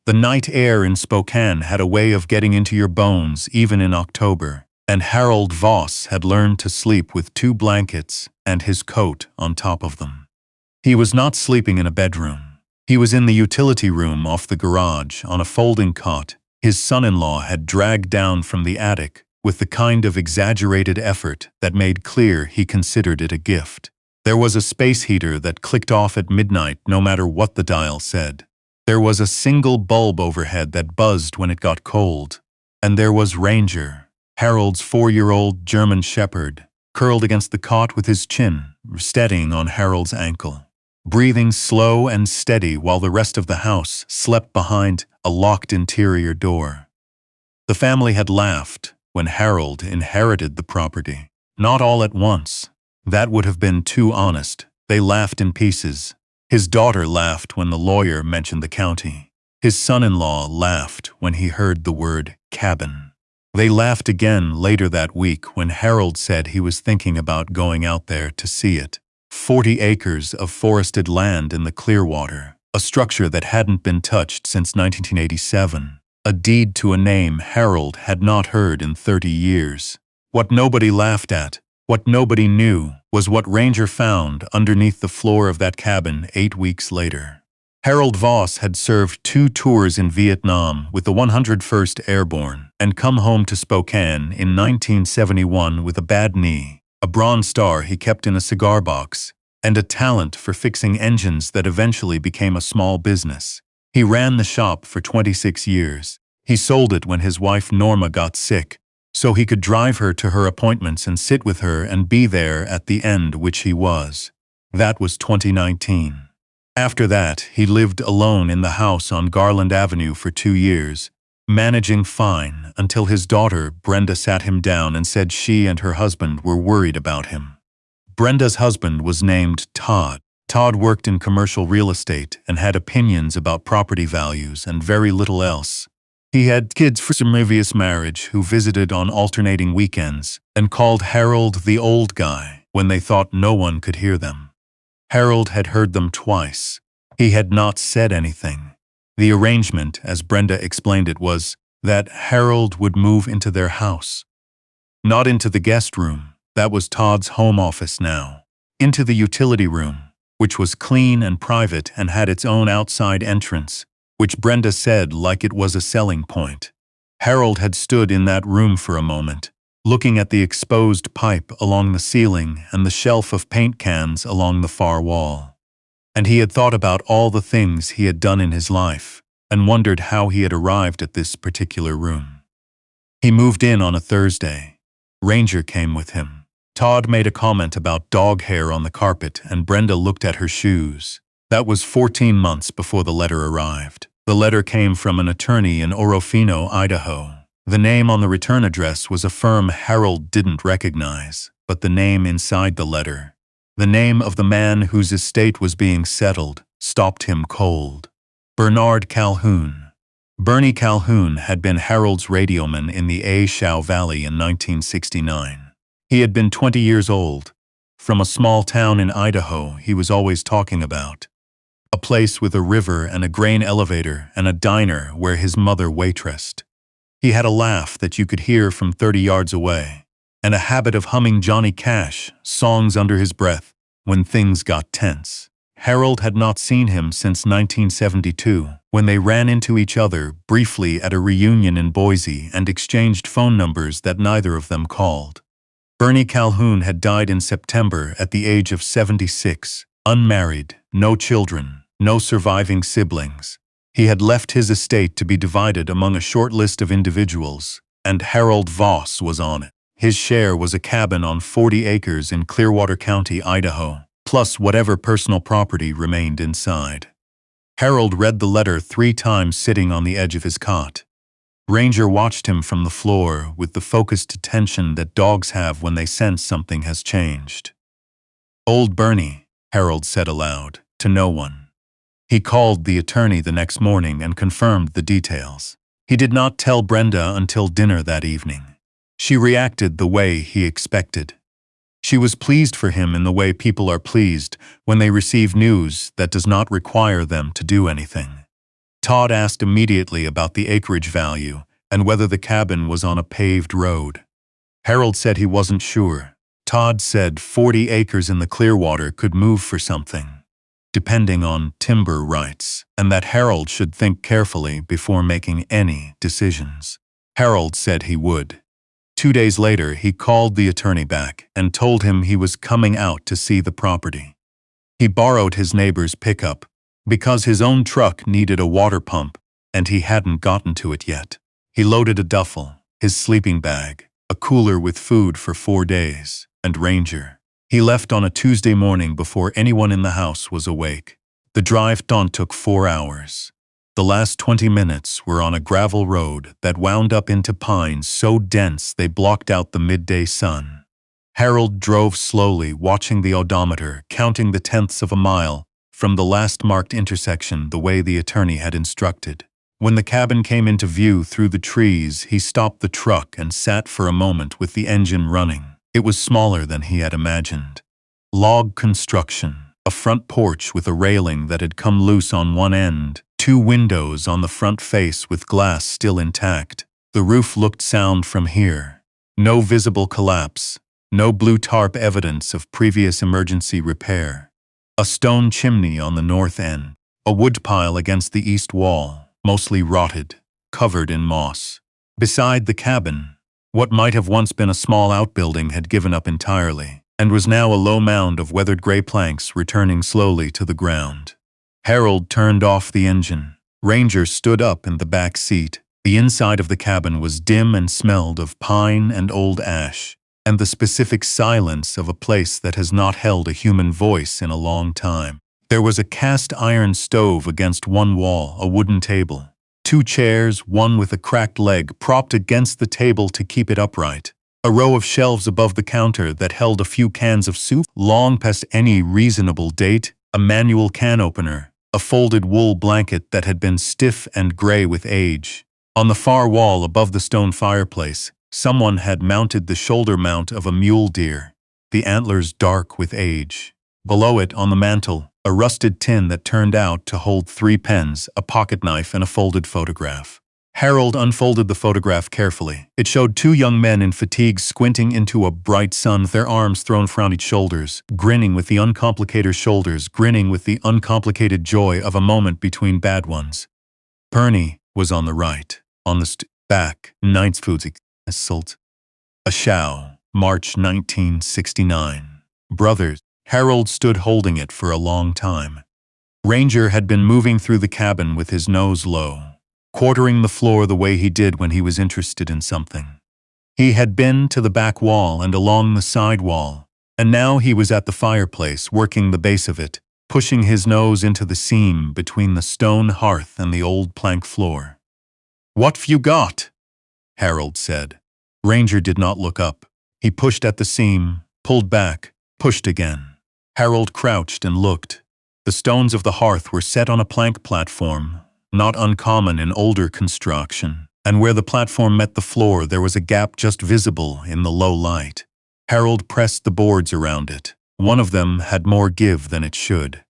The night air in Spokane had a way of getting into your bones even in October, and Harold Voss had learned to sleep with 2 blankets and his coat on top of them. He was not sleeping in a bedroom. He was in the utility room off the garage on a folding cot his son-in-law had dragged down from the attic with the kind of exaggerated effort that made clear he considered it a gift. There was a space heater that clicked off at midnight no matter what the dial said. There was a single bulb overhead that buzzed when it got cold. And there was Ranger, Harold's 4-year-old German shepherd, curled against the cot with his chin steadying on Harold's ankle, breathing slow and steady while the rest of the house slept behind a locked interior door. The family had laughed when Harold inherited the property. Not all at once. That would have been too honest. They laughed in pieces. His daughter laughed when the lawyer mentioned the county. His son-in-law laughed when he heard the word cabin. They laughed again later that week when Harold said he was thinking about going out there to see it. 40 acres of forested land in the Clearwater, a structure that hadn't been touched since 1987, a deed to a name Harold had not heard in 30 years. What nobody laughed at, what nobody knew, was what Ranger found underneath the floor of that cabin 8 weeks later. Harold Voss had served 2 tours in Vietnam with the 101st Airborne and come home to Spokane in 1971 with a bad knee, a Bronze Star he kept in a cigar box, and a talent for fixing engines that eventually became a small business. He ran the shop for 26 years. He sold it when his wife Norma got sick, so he could drive her to her appointments and sit with her and be there at the end, which he was. That was 2019. After that, he lived alone in the house on Garland Avenue for 2 years, managing fine until his daughter Brenda sat him down and said she and her husband were worried about him. Brenda's husband was named Todd. Todd worked in commercial real estate and had opinions about property values and very little else. He had kids from a previous marriage who visited on alternating weekends and called Harold the old guy when they thought no one could hear them. Harold had heard them twice. He had not said anything. The arrangement, as Brenda explained it, was that Harold would move into their house. Not into the guest room. That was Todd's home office now. Into the utility room, which was clean and private and had its own outside entrance, which Brenda said like it was a selling point. Harold had stood in that room for a moment, looking at the exposed pipe along the ceiling and the shelf of paint cans along the far wall. And he had thought about all the things he had done in his life and wondered how he had arrived at this particular room. He moved in on a Thursday. Ranger came with him. Todd made a comment about dog hair on the carpet and Brenda looked at her shoes. That was 14 months before the letter arrived. The letter came from an attorney in Orofino, Idaho. The name on the return address was a firm Harold didn't recognize, but the name inside the letter, the name of the man whose estate was being settled, stopped him cold. Bernard Calhoun. Bernie Calhoun had been Harold's radioman in the Idaho Valley in 1969. He had been 20 years old, from a small town in Idaho he was always talking about. A place with a river and a grain elevator and a diner where his mother waitressed. He had a laugh that you could hear from 30 yards away, and a habit of humming Johnny Cash songs under his breath when things got tense. Harold had not seen him since 1972, when they ran into each other briefly at a reunion in Boise and exchanged phone numbers that neither of them called. Bernie Calhoun had died in September at the age of 76, unmarried, no children, no surviving siblings. He had left his estate to be divided among a short list of individuals, and Harold Voss was on it. His share was a cabin on 40 acres in Clearwater County, Idaho, plus whatever personal property remained inside. Harold read the letter 3 times sitting on the edge of his cot. Ranger watched him from the floor with the focused attention that dogs have when they sense something has changed. "Old Bernie," Harold said aloud, to no one. He called the attorney the next morning and confirmed the details. He did not tell Brenda until dinner that evening. She reacted the way he expected. She was pleased for him in the way people are pleased when they receive news that does not require them to do anything. Todd asked immediately about the acreage value and whether the cabin was on a paved road. Harold said he wasn't sure. Todd said 40 acres in the Clearwater could move for something, depending on timber rights, and that Harold should think carefully before making any decisions. Harold said he would. 2 days later, he called the attorney back and told him he was coming out to see the property. He borrowed his neighbor's pickup because his own truck needed a water pump and he hadn't gotten to it yet. He loaded a duffel, his sleeping bag, a cooler with food for 4 days, and Ranger. He left on a Tuesday morning before anyone in the house was awake. The drive took 4 hours. The last 20 minutes were on a gravel road that wound up into pines so dense they blocked out the midday sun. Harold drove slowly, watching the odometer, counting the tenths of a mile from the last marked intersection the way the attorney had instructed. When the cabin came into view through the trees, he stopped the truck and sat for a moment with the engine running. It was smaller than he had imagined. Log construction, a front porch with a railing that had come loose on one end, 2 windows on the front face with glass still intact. The roof looked sound from here. No visible collapse, no blue tarp evidence of previous emergency repair. A stone chimney on the north end, a woodpile against the east wall, mostly rotted, covered in moss. Beside the cabin, what might have once been a small outbuilding had given up entirely, and was now a low mound of weathered gray planks returning slowly to the ground. Harold turned off the engine. Ranger stood up in the back seat. The inside of the cabin was dim and smelled of pine and old ash, and the specific silence of a place that has not held a human voice in a long time. There was a cast iron stove against one wall, a wooden table. 2 chairs, one with a cracked leg propped against the table to keep it upright. A row of shelves above the counter that held a few cans of soup, long past any reasonable date, a manual can opener, a folded wool blanket that had been stiff and gray with age. On the far wall above the stone fireplace, someone had mounted the shoulder mount of a mule deer, the antlers dark with age. Below it, on the mantel, a rusted tin that turned out to hold 3 pens, a pocket knife, and a folded photograph. Harold unfolded the photograph carefully. It showed 2 young men in fatigues squinting into a bright sun, their arms thrown from each shoulders, grinning with the uncomplicated joy of a moment between bad ones. Bernie was on the right, on the back, ninth foods assault. A Show, March 1969. Brothers. Harold stood holding it for a long time. Ranger had been moving through the cabin with his nose low, quartering the floor the way he did when he was interested in something. He had been to the back wall and along the side wall, and now he was at the fireplace, working the base of it, pushing his nose into the seam between the stone hearth and the old plank floor. "What've you got?" Harold said. Ranger did not look up. He pushed at the seam, pulled back, pushed again. Harold crouched and looked. The stones of the hearth were set on a plank platform, not uncommon in older construction, and where the platform met the floor there was a gap just visible in the low light. Harold pressed the boards around it. One of them had more give than it should.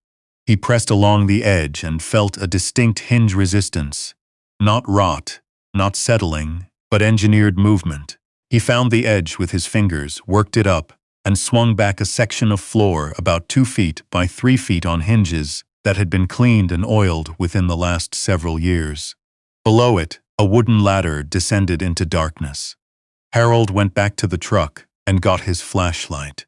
He pressed along the edge and felt a distinct hinge resistance. Not rot, not settling, but engineered movement. He found the edge with his fingers, worked it up, and swung back a section of floor about 2 feet by 3 feet on hinges that had been cleaned and oiled within the last several years. Below it, a wooden ladder descended into darkness. Harold went back to the truck and got his flashlight.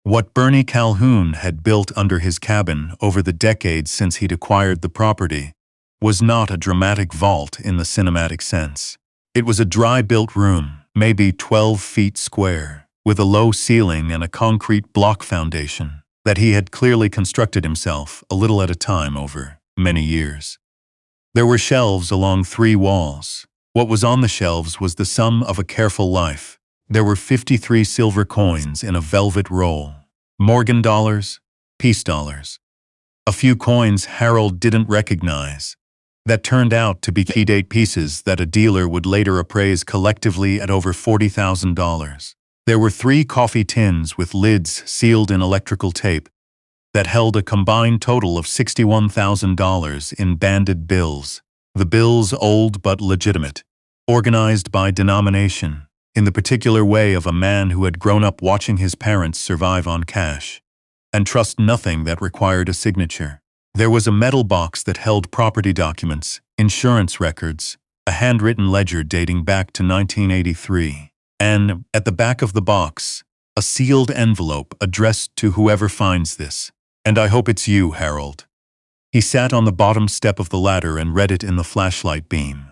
What Bernie Calhoun had built under his cabin over the decades since he'd acquired the property was not a dramatic vault in the cinematic sense. It was a dry-built room, maybe 12 feet square, with a low ceiling and a concrete block foundation that he had clearly constructed himself, a little at a time over many years. There were shelves along 3 walls. What was on the shelves was the sum of a careful life. There were 53 silver coins in a velvet roll. Morgan dollars, peace dollars. A few coins Harold didn't recognize, that turned out to be key-date pieces that a dealer would later appraise collectively at over $40,000. There were 3 coffee tins with lids sealed in electrical tape that held a combined total of $61,000 in banded bills. The bills old but legitimate, organized by denomination, in the particular way of a man who had grown up watching his parents survive on cash, and trust nothing that required a signature. There was a metal box that held property documents, insurance records, a handwritten ledger dating back to 1983, and, at the back of the box, a sealed envelope addressed to whoever finds this. "And I hope it's you, Harold." He sat on the bottom step of the ladder and read it in the flashlight beam.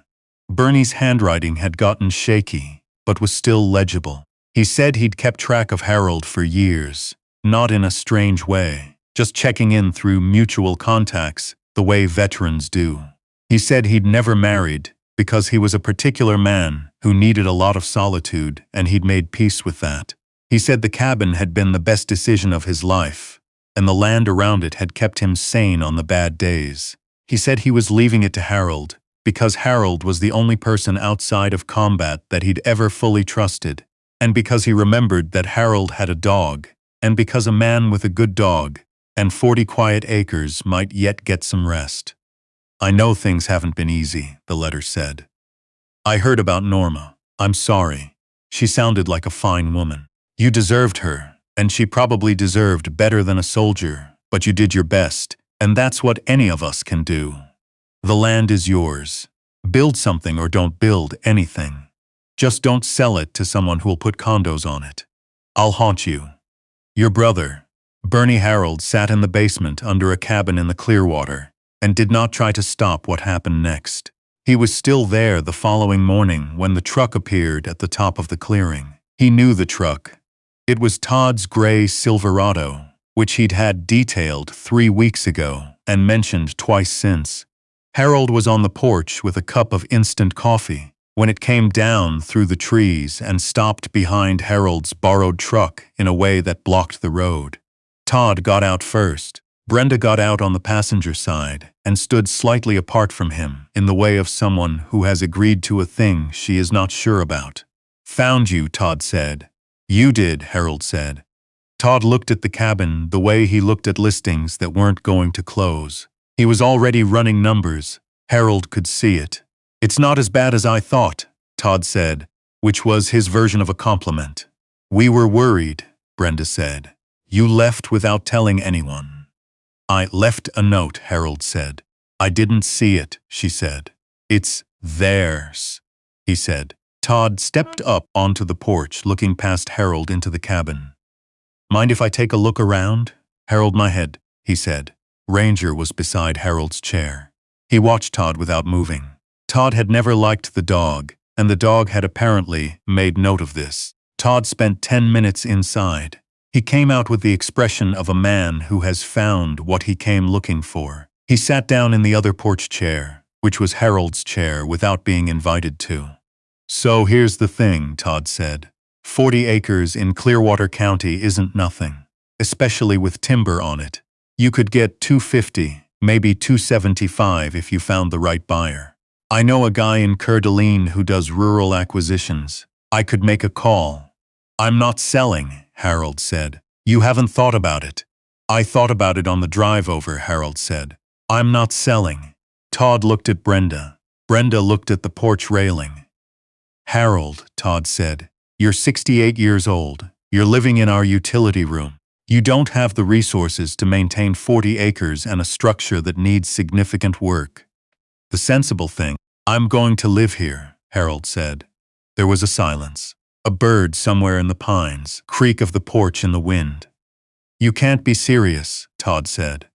Bernie's handwriting had gotten shaky, but was still legible. He said he'd kept track of Harold for years, not in a strange way, just checking in through mutual contacts, the way veterans do. He said he'd never married, because he was a particular man who needed a lot of solitude, and he'd made peace with that. He said the cabin had been the best decision of his life, and the land around it had kept him sane on the bad days. He said he was leaving it to Harold, because Harold was the only person outside of combat that he'd ever fully trusted, and because he remembered that Harold had a dog, and because a man with a good dog and 40 quiet acres might yet get some rest. "I know things haven't been easy," the letter said. "I heard about Norma. I'm sorry. She sounded like a fine woman. You deserved her, and she probably deserved better than a soldier, but you did your best, and that's what any of us can do. The land is yours. Build something or don't build anything. Just don't sell it to someone who'll put condos on it. I'll haunt you." Your brother, Bernie Harold, sat in the basement under a cabin in the Clearwater and did not try to stop what happened next. He was still there the following morning when the truck appeared at the top of the clearing. He knew the truck. It was Todd's gray Silverado, which he'd had detailed 3 weeks ago and mentioned twice since. Harold was on the porch with a cup of instant coffee when it came down through the trees and stopped behind Harold's borrowed truck in a way that blocked the road. Todd got out first. Brenda got out on the passenger side and stood slightly apart from him in the way of someone who has agreed to a thing she is not sure about. "Found you," Todd said. "You did," Harold said. Todd looked at the cabin the way he looked at listings that weren't going to close. He was already running numbers. Harold could see it. "It's not as bad as I thought," Todd said, which was his version of a compliment. "We were worried," Brenda said. "You left without telling anyone." "I left a note," Harold said. "I didn't see it," she said. "It's theirs," he said. Todd stepped up onto the porch, looking past Harold into the cabin. "Mind if I take a look around?" "Harold, my head," he said. Ranger was beside Harold's chair. He watched Todd without moving. Todd had never liked the dog, and the dog had apparently made note of this. Todd spent 10 minutes inside. He came out with the expression of a man who has found what he came looking for. He sat down in the other porch chair, which was Harold's chair, without being invited to. "So here's the thing," Todd said. 40 acres in Clearwater County isn't nothing, especially with timber on it. You could get $250, maybe $275 if you found the right buyer. I know a guy in Coeur d'Alene who does rural acquisitions. I could make a call." "I'm not selling," Harold said. "You haven't thought about it." "I thought about it on the drive over," Harold said. "I'm not selling." Todd looked at Brenda. Brenda looked at the porch railing. "Harold," Todd said, "you're 68 years old. You're living in our utility room. You don't have the resources to maintain 40 acres and a structure that needs significant work. The sensible thing—" "I'm going to live here," Harold said. There was a silence. A bird somewhere in the pines, creak of the porch in the wind. "You can't be serious," Todd said.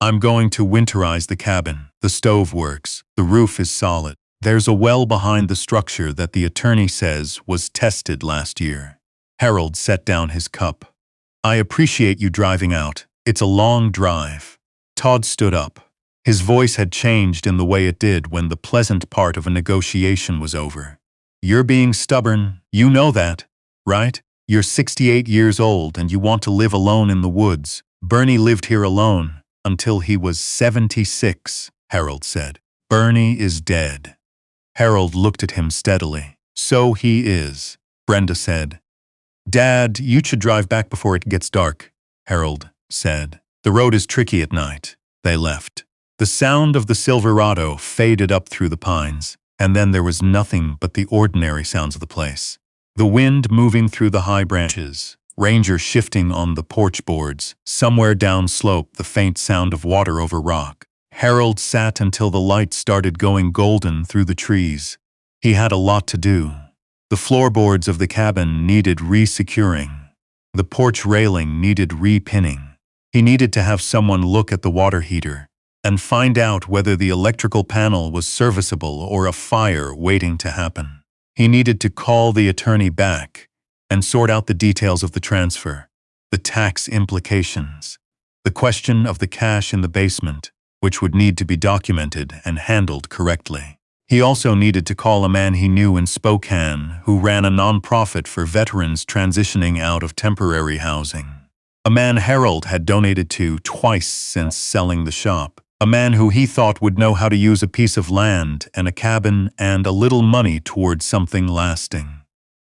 "I'm going to winterize the cabin. The stove works. The roof is solid. There's a well behind the structure that the attorney says was tested last year." Harold set down his cup. "I appreciate you driving out. It's a long drive." Todd stood up. His voice had changed in the way it did when the pleasant part of a negotiation was over. "You're being stubborn. You know that, right? You're 68 years old and you want to live alone in the woods. Bernie lived here alone until he was 76, Harold said. "Bernie is dead." Harold looked at him steadily. "So he is," Brenda said. "Dad, you should drive back before it gets dark," Harold said. "The road is tricky at night." They left. The sound of the Silverado faded up through the pines, and then there was nothing but the ordinary sounds of the place. The wind moving through the high branches, Ranger shifting on the porch boards, somewhere downslope the faint sound of water over rock. Harold sat until the light started going golden through the trees. He had a lot to do. The floorboards of the cabin needed re-securing. The porch railing needed re-pinning. He needed to have someone look at the water heater and find out whether the electrical panel was serviceable or a fire waiting to happen. He needed to call the attorney back and sort out the details of the transfer, the tax implications, the question of the cash in the basement, which would need to be documented and handled correctly. He also needed to call a man he knew in Spokane who ran a nonprofit for veterans transitioning out of temporary housing. A man Harold had donated to twice since selling the shop. A man who he thought would know how to use a piece of land and a cabin and a little money toward something lasting.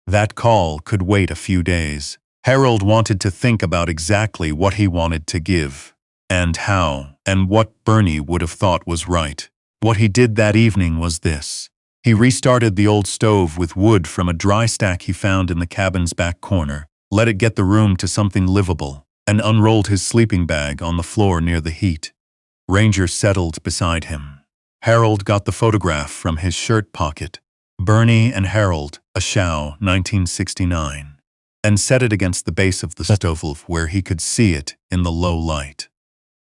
That call could wait a few days. Harold wanted to think about exactly what he wanted to give, and how, and what Bernie would have thought was right. What he did that evening was this. He restarted the old stove with wood from a dry stack he found in the cabin's back corner, let it get the room to something livable, and unrolled his sleeping bag on the floor near the heat. Ranger settled beside him. Harold got the photograph from his shirt pocket, Bernie and Harold, a Shao, 1969, and set it against the base of the stove where he could see it in the low light.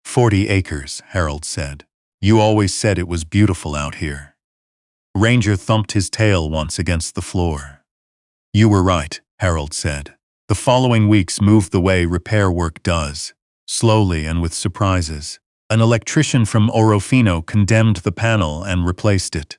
40 acres, Harold said. You always said it was beautiful out here. Ranger thumped his tail once against the floor. You were right, Harold said. The following weeks moved the way repair work does, slowly and with surprises. An electrician from Orofino condemned the panel and replaced it.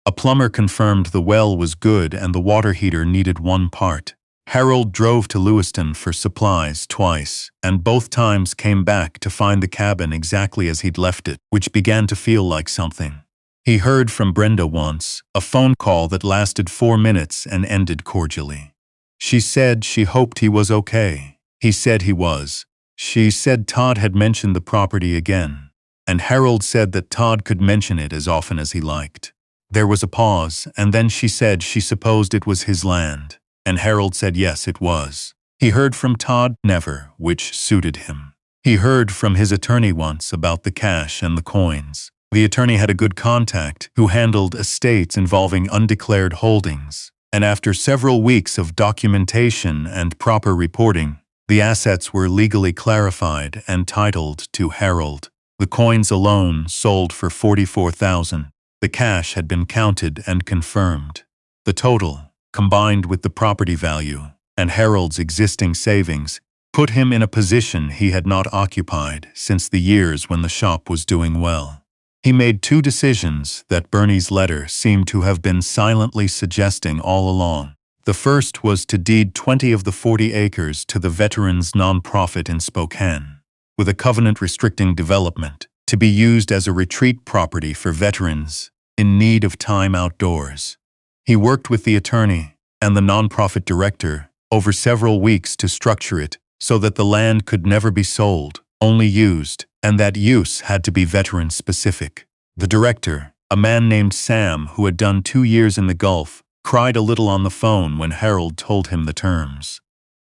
A plumber confirmed the well was good and the water heater needed one part. Harold drove to Lewiston for supplies twice, and both times came back to find the cabin exactly as he'd left it, which began to feel like something. He heard from Brenda once, a phone call that lasted 4 minutes and ended cordially. She said she hoped he was okay. He said he was. She said Todd had mentioned the property again, and Harold said that Todd could mention it as often as he liked. There was a pause, and then she said she supposed it was his land, and Harold said yes, it was. He heard from Todd never, which suited him. He heard from his attorney once about the cash and the coins. The attorney had a good contact who handled estates involving undeclared holdings, and after several weeks of documentation and proper reporting, the assets were legally clarified and titled to Harold. The coins alone sold for $44,000. The cash had been counted and confirmed. The total, combined with the property value and Harold's existing savings, put him in a position he had not occupied since the years when the shop was doing well. He made 2 decisions that Bernie's letter seemed to have been silently suggesting all along. The first was to deed 20 of the 40 acres to the veterans nonprofit in Spokane, with a covenant restricting development, to be used as a retreat property for veterans in need of time outdoors. He worked with the attorney and the nonprofit director over several weeks to structure it so that the land could never be sold, only used, and that use had to be veteran-specific. The director, a man named Sam who had done 2 years in the Gulf, cried a little on the phone when Harold told him the terms.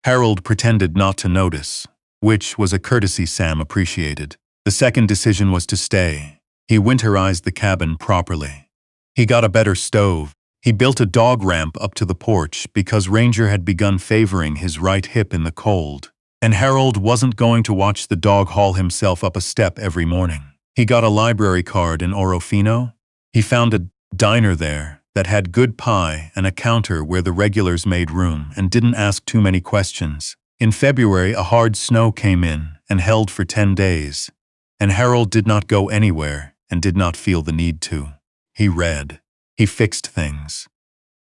Harold pretended not to notice, which was a courtesy Sam appreciated. The second decision was to stay. He winterized the cabin properly. He got a better stove. He built a dog ramp up to the porch because Ranger had begun favoring his right hip in the cold, and Harold wasn't going to watch the dog haul himself up a step every morning. He got a library card in Orofino. He found a diner there that had good pie and a counter where the regulars made room and didn't ask too many questions. In February, a hard snow came in and held for 10 days, and Harold did not go anywhere and did not feel the need to. He read. He fixed things.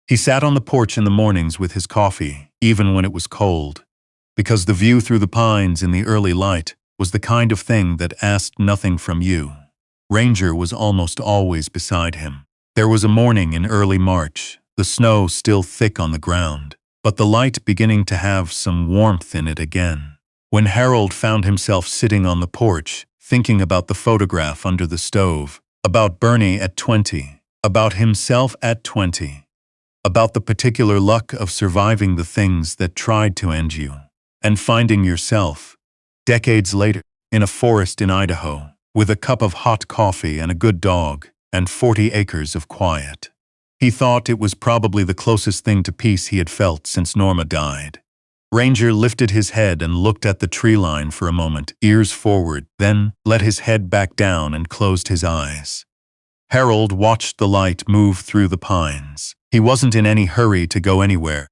He sat on the porch in the mornings with his coffee, even when it was cold, because the view through the pines in the early light was the kind of thing that asked nothing from you. Ranger was almost always beside him. There was a morning in early March, the snow still thick on the ground, but the light beginning to have some warmth in it again. When Harold found himself sitting on the porch, thinking about the photograph under the stove, about Bernie at 20, about himself at 20, about the particular luck of surviving the things that tried to end you, and finding yourself, decades later, in a forest in Idaho, with a cup of hot coffee and a good dog, and 40 acres of quiet. He thought it was probably the closest thing to peace he had felt since Norma died. Ranger lifted his head and looked at the tree line for a moment, ears forward, then let his head back down and closed his eyes. Harold watched the light move through the pines. He wasn't in any hurry to go anywhere.